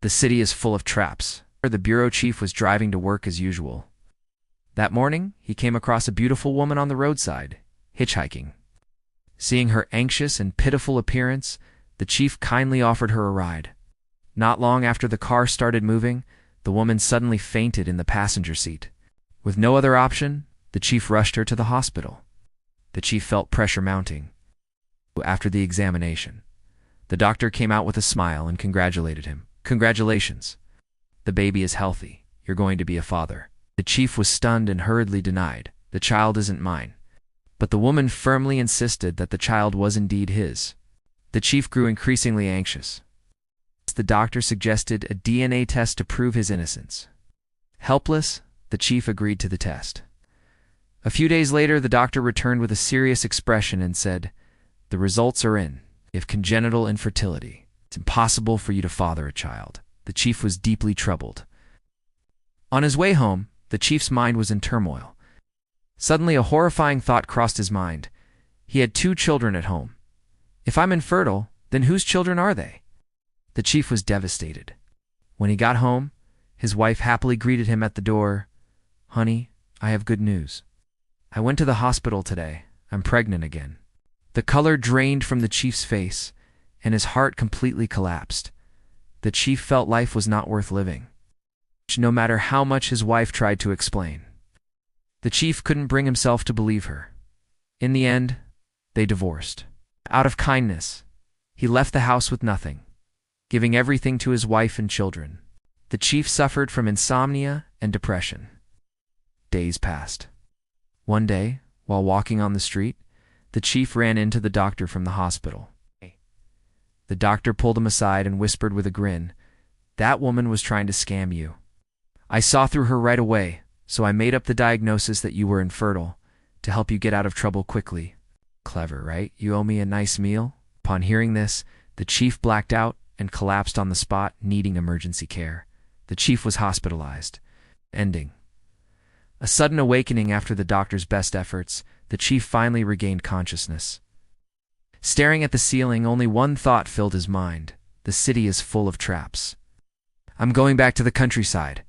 The city is full of traps. The bureau chief was driving to work as usual. That morning, he came across a beautiful woman on the roadside, hitchhiking. Seeing her anxious and pitiful appearance, the chief kindly offered her a ride. Not long after the car started moving, the woman suddenly fainted in the passenger seat. With no other option, the chief rushed her to the hospital. The chief felt pressure mounting. After the examination, the doctor came out with a smile and congratulated him. "Congratulations. The baby is healthy. You're going to be a father." The chief was stunned and hurriedly denied, "The child isn't mine." But the woman firmly insisted that the child was indeed his. The chief grew increasingly anxious. The doctor suggested a DNA test to prove his innocence. Helpless, the chief agreed to the test. A few days later, the doctor returned with a serious expression and said, "The results are in. You have congenital infertility. It's impossible for you to father a child." The chief was deeply troubled. On his way home, the chief's mind was in turmoil. Suddenly, a horrifying thought crossed his mind. He had 2 children at home. If I'm infertile, then whose children are they? The chief was devastated. When he got home, his wife happily greeted him at the door. "Honey, I have good news. I went to the hospital today. I'm pregnant again." The color drained from the chief's face, and his heart completely collapsed. The chief felt life was not worth living, no matter how much his wife tried to explain. The chief couldn't bring himself to believe her. In the end, they divorced. Out of kindness, he left the house with nothing, giving everything to his wife and children. The chief suffered from insomnia and depression. Days passed. One day, while walking on the street, the chief ran into the doctor from the hospital. The doctor pulled him aside and whispered with a grin, "That woman was trying to scam you. I saw through her right away, so I made up the diagnosis that you were infertile to help you get out of trouble quickly. Clever, right? You owe me a nice meal." Upon hearing this, the chief blacked out and collapsed on the spot, needing emergency care. The chief was hospitalized. Ending. A sudden awakening after the doctor's best efforts, the chief finally regained consciousness. Staring at the ceiling, only one thought filled his mind. The city is full of traps. "I'm going back to the countryside.